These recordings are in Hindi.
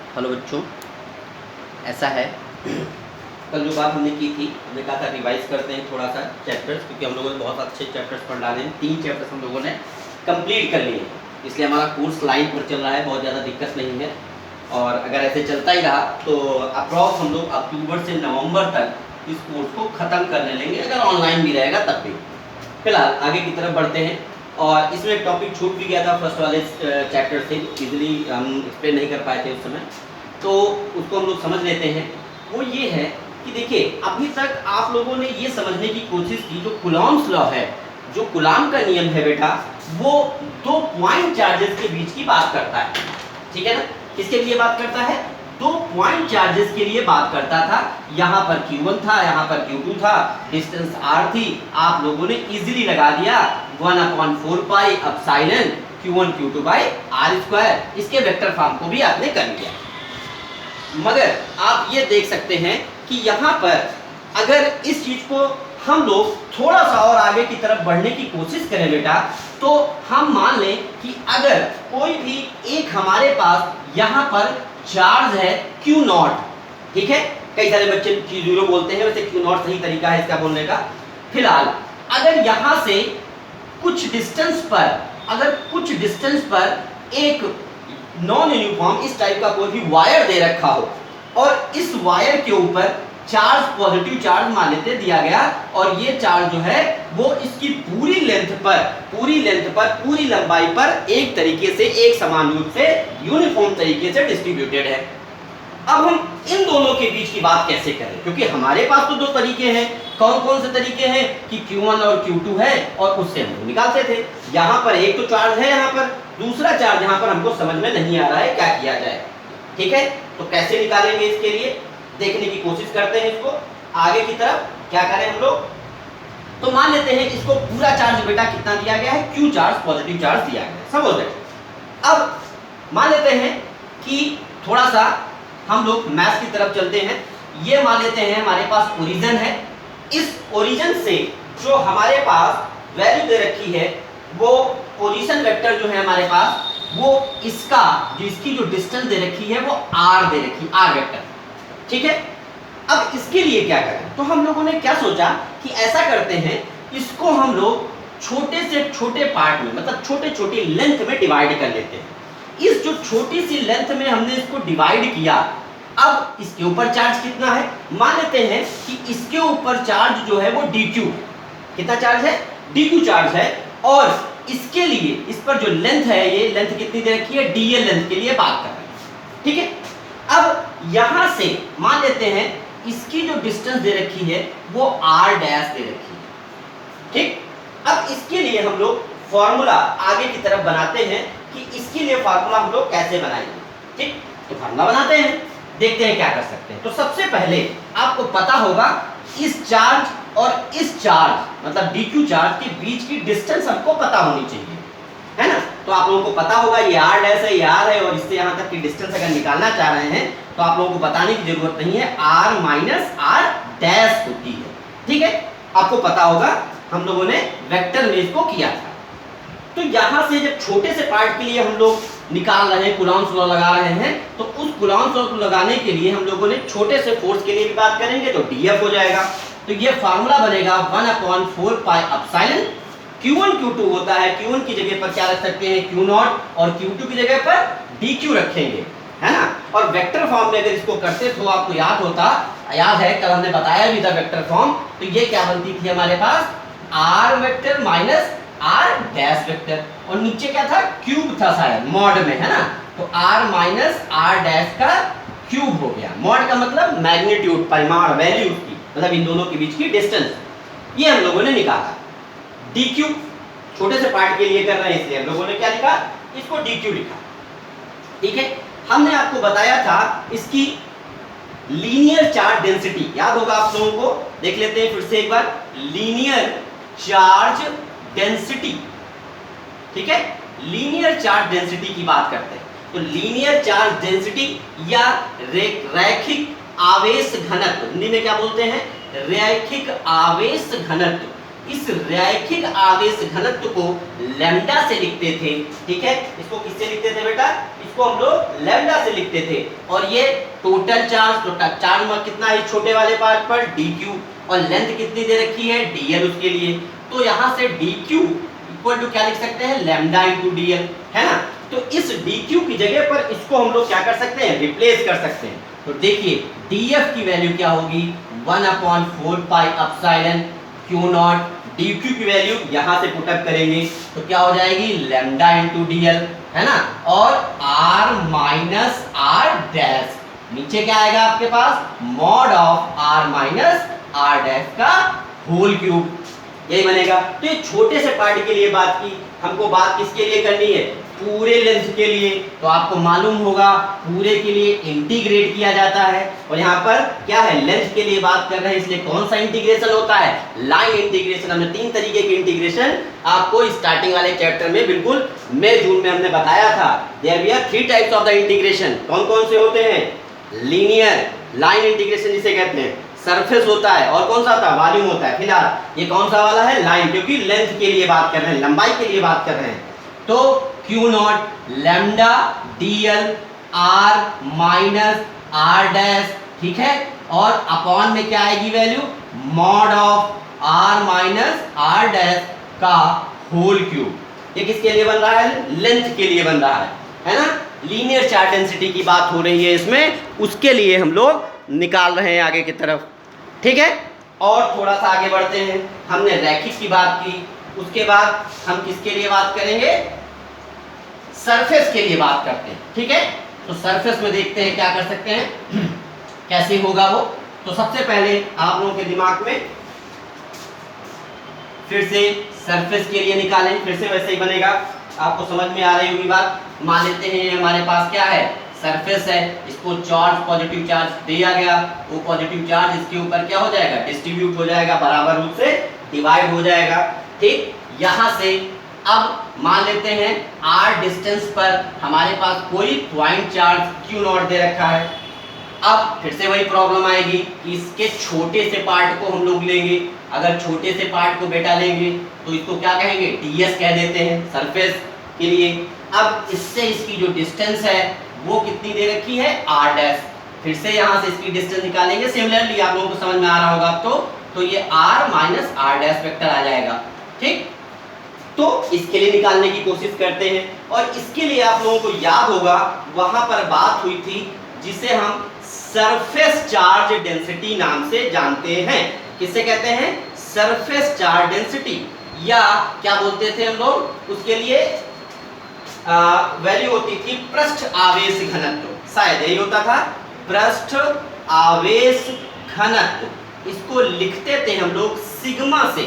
हेलो बच्चों, ऐसा है कल जो बात हमने की थी, हमने कहा था रिवाइज करते हैं थोड़ा सा चैप्टर्स, क्योंकि हम लोगों ने बहुत अच्छे चैप्टर्स पढ़ डाले हैं। 3 चैप्टर्स हम लोगों ने कंप्लीट कर लिए हैं, इसलिए हमारा कोर्स लाइन पर चल रहा है, बहुत ज़्यादा दिक्कत नहीं है। और अगर ऐसे चलता ही रहा तो अप्रॉक्स हम लोग अक्टूबर से नवंबर तक इस कोर्स को ख़त्म करने लेंगे, अगर ऑनलाइन भी रहेगा तब भी। फिलहाल आगे की तरफ बढ़ते हैं। और इसमें एक टॉपिक छूट भी गया था फर्स्ट वाले चैप्टर से, इजीली हम एक्सप्लेन नहीं कर पाए थे उस समय, तो उसको हम लोग समझ लेते हैं। वो ये है कि देखिए, अभी तक आप लोगों ने ये समझने की कोशिश की, जो कूलॉम्स लॉ है, जो कूलॉम का नियम है बेटा, वो 2 पॉइंट चार्जेस के बीच की बात करता है। ठीक है ना? किसके लिए बात करता है? 2 पॉइंट चार्जेस के लिए बात करता था। यहाँ पर Q1 था, यहाँ पर Q2 था, डिस्टेंस R थी। आप लोगों ने इजीली लगा दिया 1/4 pi epsilon Q1 Q2 by R²। इसके वेक्टर फॉर्म को भी आपने कर लिया। मगर आप ये देख सकते हैं कि यहाँ पर अगर इस चीज को हम लोग थोड़ा सा और आगे की तरफ बढ़ने की कोशिश करें बेटा, तो हम मान लें कि अगर कोई भी एक हमारे पास यहाँ पर चार्ज है Q0, ठीक है? कई सारे बच्चे Q0 बोलते हैं, वैसे Q0 सही तरीका है इसका बोलने का। फिलहाल अगर यहाँ से कुछ डिस्टेंस पर एक नॉन यूनिफॉर्म इस टाइप का कोई भी वायर दे रखा हो, और इस वायर के ऊपर चार्ज, पॉजिटिव चार्ज मान लेते दिया गया, और ये चार्ज जो है वो इसकी पूरी लेंथ पर, पूरी लंबाई पर एक तरीके से, एक समान रूप से, यूनिफॉर्म तरीके से डिस्ट्रीब्यूटेड है। अब हम इन दोनों के बीच की बात कैसे करें? क्योंकि हमारे पास तो 2 तरीके हैं। कौन कौन से तरीके हैं कि Q1 और Q2 है, और उससे हम निकालते थे। यहाँ पर एक तो चार्ज है, यहाँ पर दूसरा चार्ज यहाँ पर हमको समझ में नहीं आ रहा है, क्या किया जाए? ठीक है, तो कैसे निकालेंगे इसके लिए देखने की कोशिश करते हैं। इसको आगे की तरफ क्या करें हम लोग, तो मान लेते हैं इसको पूरा चार्ज बेटा कितना दिया गया है, Q चार्ज, पॉजिटिव चार्ज दिया गया है, समझ गए? अब मान लेते हैं कि थोड़ा सा हम लोग मैथ की तरफ चलते हैं। ये मान लेते हैं हमारे पास ओरिजिन है। इस ओरिजिन से जो हमारे पास वैल्यू दे रखी है, वो पोजीशन वेक्टर जो है हमारे पास, वो इसकी जो डिस्टेंस दे रखी है वो R दे रखी है, R वेक्टर। ठीक है? अब इसके लिए क्या करें? तो हम लोगों ने क्या सोचा कि ऐसा करते हैं, इसको हम लोग छोटे से छोटे पार्ट में, मतलब छोटे छोटे लेंथ में डिवाइड कर लेते हैं। इस जो छोटी सी लेंथ में हमने इसको डिवाइड किया, अब इसके ऊपर चार्ज कितना है? मान लेते हैं कि इसके ऊपर चार्ज जो है वो dq, कितना चार्ज है? dq चार्ज है। और इसके लिए इस पर जो लेंथ है, ये लेंथ कितनी दे रखी है? dl लेंथ के लिए बात कर रहे हैं। ठीक है? अब यहां से मान लेते हैं इसकी जो डिस्टेंस दे रखी है वो r डैश दे रखी है। ठीक? अब इसके लिए हम लोग फॉर्मूला आगे की तरफ बनाते हैं कि इसके लिए फार्मूला हम लोग कैसे बनाएंगे। ठीक? तो फार्मूला बनाते हैं, देखते हैं क्या कर सकते हैं। तो सबसे पहले आपको पता होगा इस चार्ज और इस चार्ज, मतलब dq चार्ज के बीच की डिस्टेंस हमको पता होनी चाहिए, है ना? तो आप लोगों को पता होगा ये r डैश है, ये r है, और इससे यहाँ तक की डिस्टेंस अगर निकालना चाह रहे हैं तो आप लोगों को बताने की जरूरत नहीं है, r माइनस r डैश होती है। ठीक है? आपको पता होगा, हम लोगों ने वेक्टर में इसको किया था। तो यहाँ से जब छोटे से पार्ट के लिए हम लोग निकाल रहे हैं, कूलॉम्स लॉ लगा रहे हैं, तो उस कूलॉम्स लॉ को लगाने के लिए हम लोगों ने छोटे से फोर्स के लिए भी बात करेंगे, तो dF हो जाएगा। तो ये फार्मूला बनेगा 1/4 पाई एप्सिलॉन Q1 Q2 होता है, Q1 की जगह पर क्या रख सकते हैं? Q0, और Q2 की जगह पर dq रखेंगे, है ना? और वेक्टर फॉर्म में अगर इसको करते तो आपको याद है कल हमने बताया भी था वेक्टर फॉर्म। तो ये क्या बनती थी हमारे पास? r vector minus r dash vector, और नीचे क्या था? क्यूब था शायद, मॉड में, है ना? तो r माइनस r डैश का क्यूब हो गया। मॉड का मतलब मैग्नीट्यूड, परिमाण, वैल्यू की, मतलब इन दोनों के बीच की डिस्टेंस। ये हम लोगों ने निकाला। dq छोटे से पार्ट के लिए कर रहे हैं, इसलिए हम लोगों ने क्या लिखा? इसको dq लिखा। ठीक है? हमने आपको बताया था इसकी लीनियर चार्ज डेंसिटी, याद होगा आप लोगों को? देख लेते हैं फिर से एक बार, लीनियर चार्ज डेंसिटी। ठीक है? लीनियर चार्ज डेंसिटी की बात करते हैं। तो लीनियर चार्ज डेंसिटी या रैखिक आवेश घनत्व, हिंदी में क्या बोलते हैं? रैखिक आवेश घनत्व। इस रैखिक आवेश घनत्व को लैम्डा से लिखते थे। ठीक है? इसको किससे लिखते थे बेटा? इसको इसको हम लोग लैम्डा से लिखते थे, और ये टोटल चार्ज कितना है छोटे वाले पार्ट पर dq, और लेंथ कितनी दे रखी है dl उसके लिए। तो यहाँ से dq इक्वल टू क्या लिख सकते हैं लैम्डा इंटू dl, है ना। तो इस dq की जगह पर इसको हम लोग क्या कर सकते हैं रिप्लेस कर सकते हैं। तो देखिए df की वैल्यू क्या होगी 1/4 pi epsilon q naught, dq की वैल्यू यहाँ से पुटअप करेंगे तो क्या हो जाएगी लैम्डा इंटू dl, है ना, और r माइनस r डैश, नीचे क्या आएगा आपके पास mod of r minus r dash का होल क्यूब, यही बनेगा। तो ये छोटे से पार्ट के लिए बात की, हमको बात किसके लिए करनी है पूरे लेंथ के लिए। तो आपको मालूम होगा पूरे के लिए इंटीग्रेट किया जाता है, और यहाँ पर क्या है लेंथ के लिए बात कर रहे हैं, इसलिए कौन सा इंटीग्रेशन होता है लाइन इंटीग्रेशन। हमने 3 तरीके के इंटीग्रेशन आपको स्टार्टिंग वाले चैप्टर में बिल्कुल मई जून में हमने बताया था। There we are 3 types of the integration, कौन कौन से होते हैं लीनियर लाइन इंटीग्रेशन जिसे कहते हैं, सरफेस होता है, और कौन सा होता है वॉल्यूम होता है। फिलहाल ये कौन सा वाला है लाइन, क्योंकि लेंथ के लिए बात कर रहे हैं, लंबाई के लिए बात कर रहे हैं। तो Q not lambda dl r minus r dash, ठीक है, और अपॉन में क्या आएगी value mod of r minus r dash का होल क्यूब। ये किसके लिए बन रहा है लेंथ के लिए बन रहा है ना। लीनियर चार्ज डेंसिटी की बात हो रही है इसमें, उसके लिए हम लोग निकाल रहे हैं आगे की तरफ, ठीक है। और थोड़ा सा आगे बढ़ते हैं, हमने रैखिक की बात की, उसके बाद हम किसके लिए बात करेंगे सरफेस के लिए बात करते हैं, ठीक है। तो सरफेस में देखते हैं क्या कर सकते हैं कैसे होगा वो। तो सबसे पहले आप लोगों के दिमाग में फिर से सरफेस के लिए निकालें, फिर से वैसे ही बनेगा, आपको समझ में आ रही होगी बात। मान लेते हैं हमारे पास क्या है सरफेस है, इसको चार्ज पॉजिटिव चार्ज दिया गया, वो पॉजिटिव चार्ज इसके ऊपर क्या हो जाएगा डिस्ट्रीब्यूट हो जाएगा, बराबर रूप से डिवाइड हो जाएगा, ठीक। यहाँ से अब मान लेते हैं r डिस्टेंस पर हमारे पास कोई point charge q not they रखा है। अब फिर से वही प्रॉब्लम आएगी कि इसके छोटे से पार्ट को हम लोग लेंगे, अगर छोटे से पार्ट को बेटा लेंगे तो इसको क्या कहेंगे ds कह देते हैं सरफेस के लिए। अब इससे इसकी जो डिस्टेंस है वो कितनी दे रखी है r डैश, फिर से यहाँ से इसकी डिस्टेंस निकालेंगे, सिमिलरली आप लोगों को समझ में आ रहा होगा अब तो ये r minus r dash vector आ जाएगा, ठीक। तो इसके लिए निकालने की कोशिश करते हैं, और इसके लिए आप लोगों को याद होगा वहां पर बात हुई थी जिसे हम सरफेस चार्ज डेंसिटी नाम से जानते हैं। किसे कहते हैं सरफेस चार्ज डेंसिटी, या क्या बोलते थे हम लोग उसके लिए वैल्यू होती थी पृष्ठ आवेश घनत्व, शायद यही होता था पृष्ठ आवेश घनत्व। इसको लिखते थे हम लोग सिग्मा से,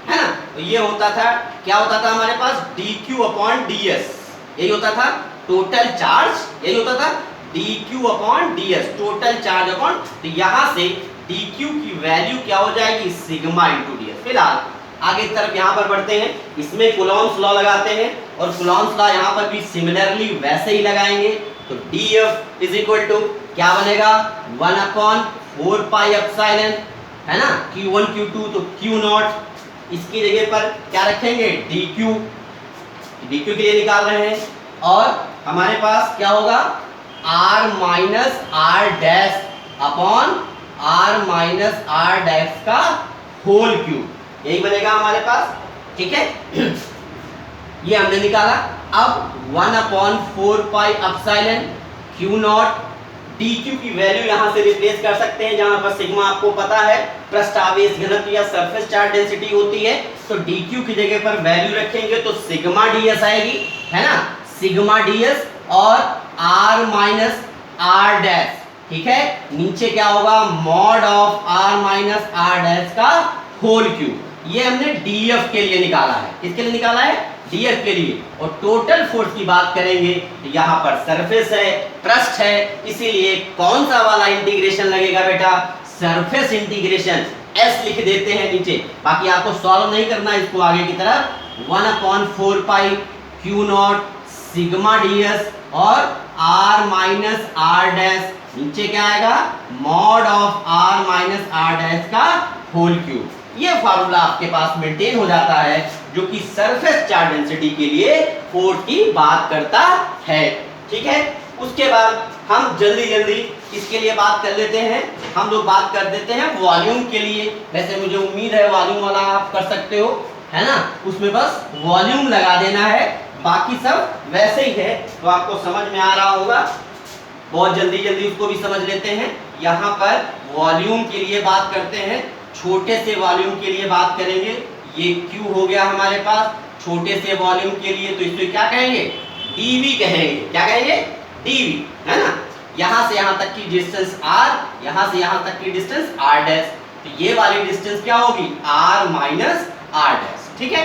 है ना। तो ये होता था क्या होता था हमारे पास dq अपॉन ds, यही होता था टोटल चार्ज, यही होता था dq upon ds total charge upon. तो यहाँ से dq की वैल्यू क्या हो जाएगी सिग्मा इंटू ds। फिलहाल आगे तरफ यहाँ पर बढ़ते हैं, इसमें कूलॉम्स लॉ लगाते हैं, और कूलॉम्स लॉ यहाँ पर भी सिमिलरली वैसे ही लगाएंगे। तो df इज इक्वल टू क्या बनेगा 1/4 पाई एप्सिलॉन, है ना, q1 q2 तो q नॉट, इसकी जगह पर क्या रखेंगे dq, dq के लिए निकाल रहे हैं, और हमारे पास क्या होगा r minus r dash upon r minus r dash का होल क्यूब, यही बनेगा हमारे पास, ठीक है। ये हमने निकाला। अब 1/4 pi epsilon q naught, dq की वैल्यू यहाँ से रिप्लेस कर सकते हैं, जहां पर सिग्मा आपको पता है पृष्ठ आवेश घनत्व या सरफेस चार्ज डेंसिटी होती है। तो dq की जगह पर वैल्यू रखेंगे तो सिग्मा ds आएगी, है ना, सिग्मा ds और r माइनस r डैश, ठीक है। नीचे क्या होगा mod of r minus r dash का होल क्यूब। ये हमने df के लिए निकाला है, किसके लिए निकाला है df के लिए। और टोटल फोर्स की बात करेंगे तो यहाँ पर सरफेस है पृष्ठ है, इसीलिए कौन सा वाला इंटीग्रेशन लगेगा बेटा सरफेस इंटीग्रेशन, s लिख देते हैं नीचे, बाकी आपको सॉल्व नहीं करना इसको आगे की तरफ। 1/4 पाई q नॉट सिग्मा ds और r माइनस r डैश, नीचे क्या आएगा mod of r minus r dash का होल क्यूब। ये फार्मूला आपके पास मेंटेन हो जाता है जो कि सरफेस चार्ज डेंसिटी के लिए फोर्स की बात करता है, ठीक है। उसके बाद हम जल्दी जल्दी इसके लिए बात कर लेते हैं, हम लोग बात कर देते हैं वॉल्यूम के लिए। वैसे मुझे उम्मीद है वॉल्यूम वाला आप कर सकते हो, है ना, उसमें बस वॉल्यूम लगा देना है, बाकी सब वैसे ही है, तो आपको समझ में आ रहा होगा। बहुत जल्दी जल्दी उसको भी समझ लेते हैं। यहाँ पर वॉल्यूम के लिए बात करते हैं, छोटे से वॉल्यूम के लिए बात करेंगे। ये Q हो गया हमारे पास छोटे से वॉल्यूम के लिए, तो इसको क्या कहेंगे, dV कहेंगे। क्या कहेंगे, dV, है ना। यहाँ से यहाँ तक की डिस्टेंस R, यहाँ से यहाँ तक की डिस्टेंस R डैश, तो ये वाली डिस्टेंस क्या होगी, R माइनस R डैश, ठीक है,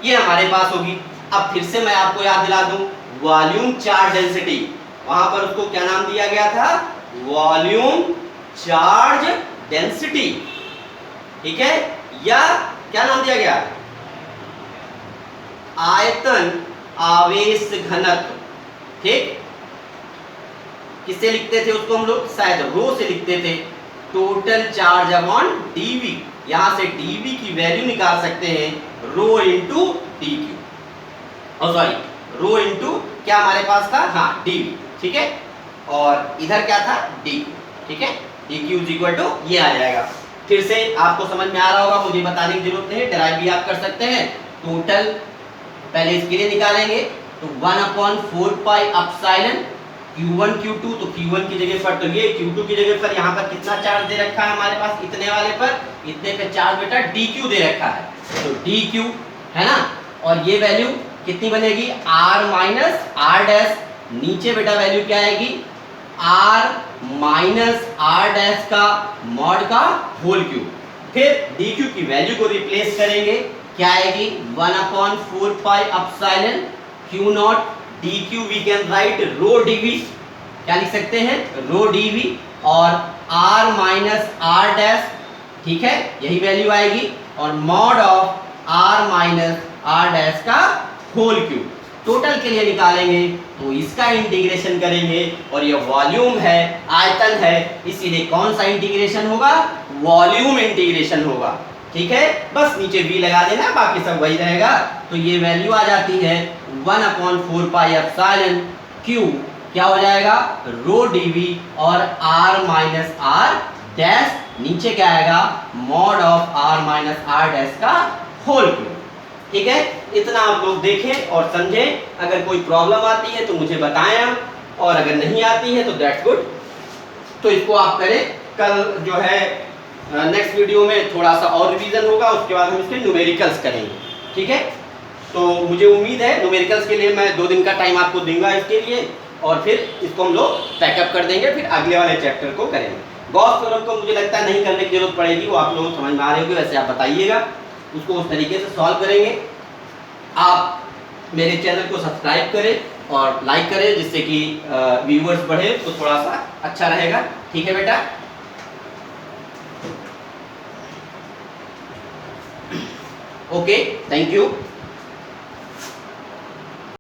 ये हमारे पास होगी। अब फिर से मैं आपको याद दिला दूं, वॉल्यूम चार्ज डेंसिटी, वहां पर उसको क्या नाम दिया गया था, वॉल्यूम चार्ज डेंसिटी, ठीक है, या क्या नाम दिया गया, आयतन आवेश घनत्व, ठीक। किससे लिखते थे उसको हम लोग, शायद रो से लिखते थे, टोटल चार्ज अपॉन dV। यहां से dV की वैल्यू निकाल सकते हैं, रो इंटू dq, और सॉरी रो इंटू क्या हमारे पास था, हाँ dV, ठीक है, और इधर क्या था, dq, ठीक है, dq इज इक्वल टू ये आ जाएगा। फिर से आपको समझ में आ रहा होगा, मुझे बताने की जरूरत नहीं है, डिराइव भी आप कर सकते हैं। टोटल पहले इसके लिए निकालेंगे, तो 1/4 पाई एप्सिलॉन Q1 Q2, तो Q1 की जगह पर, तो ये Q2 की जगह पर यहाँ पर कितना चार्ज दे रखा है हमारे पास, इतने वाले पर, इतने पे चार्ज बेटा dq दे रखा है, तो dq, है ना, और ये वैल्यू कितनी बनेगी, R माइनस R डैश, नीचे बेटा वैल्यू क्या आएगी, R माइनस R डैश का मॉड का होल क्यूब, फिर dq की वैल्यू को रिप्लेस करेंगे, क्या आएगी, 1/4 pi epsilon Q naught dq, we can write rho dv, क्या लिख सकते हैं, रो dv, और r माइनस r डैश, ठीक है, यही वैल्यू आएगी, और mod of r minus r dash का होल क्यूब। टोटल के लिए निकालेंगे तो इसका इंटीग्रेशन करेंगे, और ये वॉल्यूम है, आयतन है, इसीलिए कौन सा इंटीग्रेशन होगा, वॉल्यूम इंटीग्रेशन होगा, ठीक है, बस नीचे v लगा देना, बाकी सब वही रहेगा। तो ये वैल्यू आ जाती है 1/4 पाई एप्सिलॉन q, क्या हो जाएगा, रो dv, और r माइनस r डैश, नीचे क्या आएगा, mod of r minus r dash का होल क्यूब, ठीक है। इतना आप लोग देखें और समझें, अगर कोई प्रॉब्लम आती है तो मुझे बताएं, और अगर नहीं आती है तो दैट्स गुड, तो इसको आप करें। कल जो है नेक्स्ट वीडियो में थोड़ा सा और रिवीजन होगा, उसके बाद हम इसके न्यूमेरिकल्स करेंगे, ठीक है। तो मुझे उम्मीद है न्यूमेरिकल्स के लिए मैं 2 दिन का टाइम आपको दूंगा इसके लिए, और फिर इसको हम लोग पैकअप कर देंगे, फिर अगले वाले चैप्टर को करेंगे। गॉस थ्योरम को मुझे लगता है नहीं करने की जरूरत पड़ेगी, वो आप लोगों को समझ में आ रही होगी, वैसे आप बताइएगा, उसको उस तरीके से सॉल्व करेंगे। आप मेरे चैनल को सब्सक्राइब करें और लाइक करें, जिससे कि व्यूवर्स बढ़े तो थोड़ा सा अच्छा रहेगा, ठीक है बेटा। Okay, thank you.